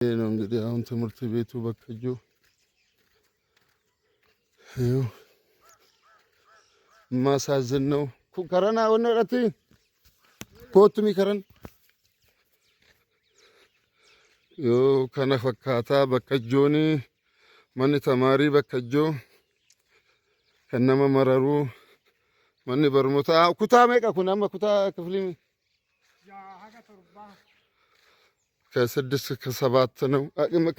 ነው እንግዲህ አሁን ትምህርት ቤቱ በከጆ ይኸው ማሳዝን ነው። ከረና ወነረት ፖቱሚ ከረን ይኸው ከነ ፈካታ በከጆኒ ማን ተማሪ በከጆ ከነመ መረሩ ማን በርሞታ ኩታ መቃ ኩናማ ኩታ ክፍሊ ከስድስት ከሰባት ነው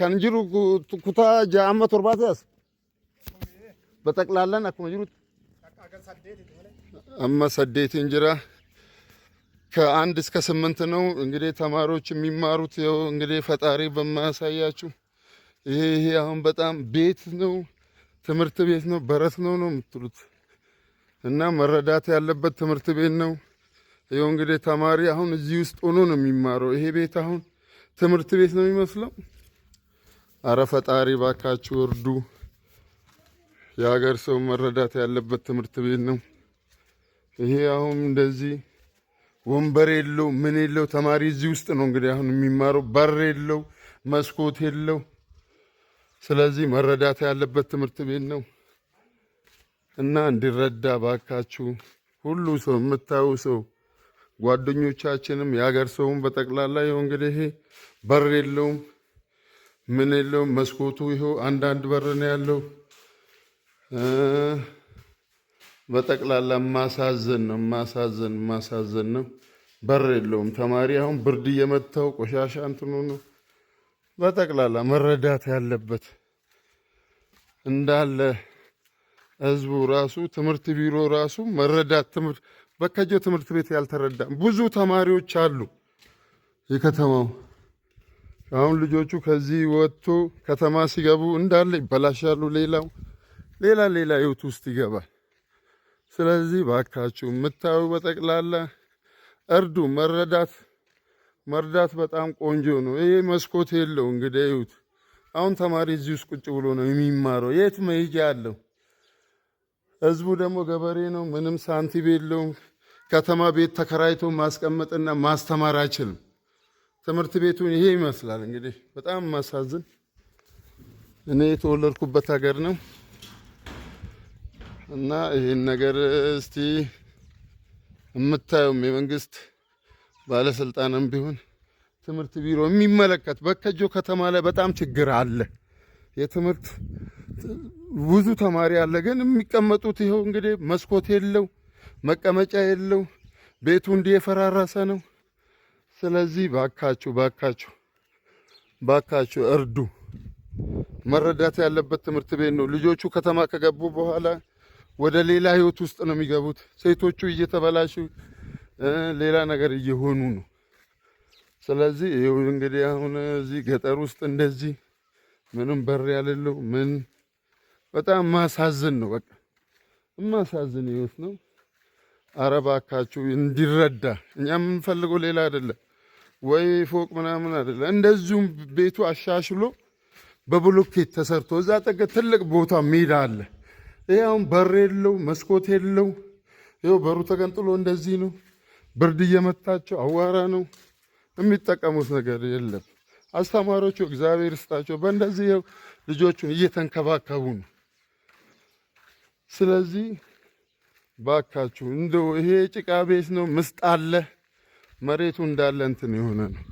ካንጅሩ ኩታ ጃማ ቶርባት ያስ በጠቅላላን አኩመ ጅሩት አማ ሰዴት እንጀራ ከአንድ እስከ 8 ነው እንግዲህ ተማሪዎች የሚማሩት። ይኸው እንግዲህ ፈጣሪ በማያሳያችሁ ይሄ አሁን በጣም ቤት ነው፣ ትምህርት ቤት ነው፣ በረት ነው የምትሉት እና መረዳት ያለበት ትምህርት ቤት ነው። ይኸው እንግዲህ ተማሪ አሁን እዚህ ውስጥ ሆኖ ነው የሚማረው። ይሄ ቤት አሁን ትምህርት ቤት ነው የሚመስለው። አረ ፈጣሪ ባካችሁ እርዱ። የሀገር ሰው መረዳት ያለበት ትምህርት ቤት ነው ይሄ። አሁን እንደዚህ ወንበር የለው ምን የለው ተማሪ እዚህ ውስጥ ነው እንግዲህ አሁን የሚማረው። በር የለው መስኮት የለው። ስለዚህ መረዳት ያለበት ትምህርት ቤት ነው እና እንዲረዳ ባካችሁ ሁሉ ሰው የምታዩ ሰው ጓደኞቻችንም የሀገር ሰውም በጠቅላላ ይኸው እንግዲህ ይሄ በር የለውም ምን የለውም። መስኮቱ ይኸው አንዳንድ በር ነው ያለው። በጠቅላላ ማሳዘን ነው። በር የለውም። ተማሪ አሁን ብርድ እየመታው ቆሻሻ እንትኑ ነው። በጠቅላላ መረዳት ያለበት እንዳለ ህዝቡ ራሱ ትምህርት ቢሮ ራሱ መረዳት ትምህርት በከጆ ትምህርት ቤት ያልተረዳ ብዙ ተማሪዎች አሉ የከተማው። አሁን ልጆቹ ከዚህ ወጥቶ ከተማ ሲገቡ እንዳለ ይበላሻሉ። ሌላ ህይወት ውስጥ ይገባል። ስለዚህ ባካችሁ የምታዩ በጠቅላላ እርዱ። መርዳት በጣም ቆንጆ ነው። ይሄ መስኮት የለው እንግዲህ ይሁት። አሁን ተማሪ እዚህ ውስጥ ቁጭ ብሎ ነው የሚማረው። የት መሄጃ አለው? ህዝቡ ደግሞ ገበሬ ነው፣ ምንም ሳንቲም የለውም። ከተማ ቤት ተከራይቶ ማስቀመጥና ማስተማር አይችልም። ትምህርት ቤቱን ይሄ ይመስላል እንግዲህ። በጣም ማሳዝን። እኔ የተወለድኩበት ሀገር ነው እና ይሄን ነገር እስቲ የምታዩም የመንግስት ባለስልጣንም ቢሆን ትምህርት ቢሮ የሚመለከት በከጆ ከተማ ላይ በጣም ችግር አለ። የትምህርት ብዙ ተማሪ አለ፣ ግን የሚቀመጡት ይኸው እንግዲህ መስኮት የለው መቀመጫ የለው። ቤቱ እንዲህ የፈራረሰ ነው። ስለዚህ ባካችሁ እርዱ። መረዳት ያለበት ትምህርት ቤት ነው። ልጆቹ ከተማ ከገቡ በኋላ ወደ ሌላ ህይወት ውስጥ ነው የሚገቡት። ሴቶቹ እየተበላሹ ሌላ ነገር እየሆኑ ነው። ስለዚህ ይኸው እንግዲህ አሁን እዚህ ገጠር ውስጥ እንደዚህ ምንም በር ያሌለው ምን በጣም ማሳዝን ነው። በቃ ማሳዝን ህይወት ነው። አረ ባካችሁ እንዲረዳ። እኛ የምንፈልገው ሌላ አይደለም ወይ ፎቅ ምናምን አይደለም። እንደዚሁም ቤቱ አሻሽሎ በብሎኬት ተሰርቶ እዛ ጠገ ትልቅ ቦታ ሜዳ አለ። ይሄ አሁን በር የለው መስኮት የለው። ይኸው በሩ ተገንጥሎ እንደዚህ ነው። ብርድ እየመታቸው አዋራ ነው። የሚጠቀሙት ነገር የለም። አስተማሪዎቹ እግዚአብሔር ይስጣቸው በእንደዚህ ይኸው ልጆቹን እየተንከባከቡ ነው። ስለዚህ ባካችሁ እንደው ይሄ ጭቃ ቤት ነው፣ ምስጥ አለ፣ መሬቱ እንዳለ እንትን የሆነ ነው።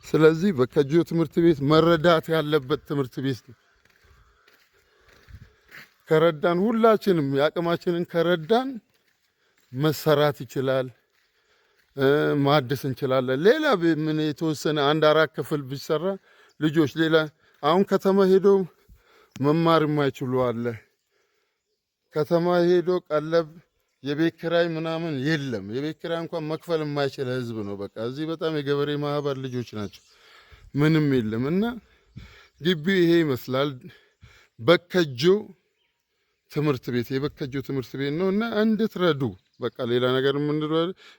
ስለዚህ በከጆ ትምህርት ቤት መረዳት ያለበት ትምህርት ቤት ነው። ከረዳን ሁላችንም የአቅማችንን ከረዳን መሰራት ይችላል፣ ማደስ እንችላለን። ሌላ ምን የተወሰነ 1-4 ክፍል ቢሰራ ልጆች ሌላ አሁን ከተማ ሄዶ መማር የማይችሉ አለ። ከተማ ሄዶ ቀለብ የቤት ኪራይ ምናምን የለም። የቤት ኪራይ እንኳን መክፈል የማይችል ህዝብ ነው። በቃ እዚህ በጣም የገበሬ ማህበር ልጆች ናቸው። ምንም የለም እና ግቢው ይሄ ይመስላል። በከጆ ትምህርት ቤት የበከጆ ትምህርት ቤት ነው እና እንድትረዱ በቃ ሌላ ነገር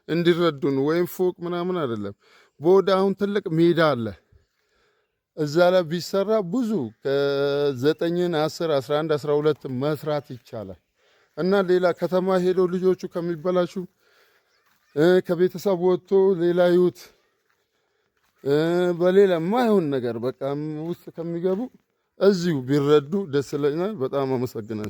እንዲረዱ ነው። ወይም ፎቅ ምናምን አይደለም። ቦዳ አሁን ትልቅ ሜዳ አለ። እዛ ላይ ቢሰራ ብዙ ከ9 10 11 12 መስራት ይቻላል እና ሌላ ከተማ ሄደው ልጆቹ ከሚበላሹ ከቤተሰብ ወጥቶ ሌላ ህይወት በሌላ ማይሆን ነገር በቃ ውስጥ ከሚገቡ እዚሁ ቢረዱ ደስ ይለኛል። በጣም አመሰግናለሁ።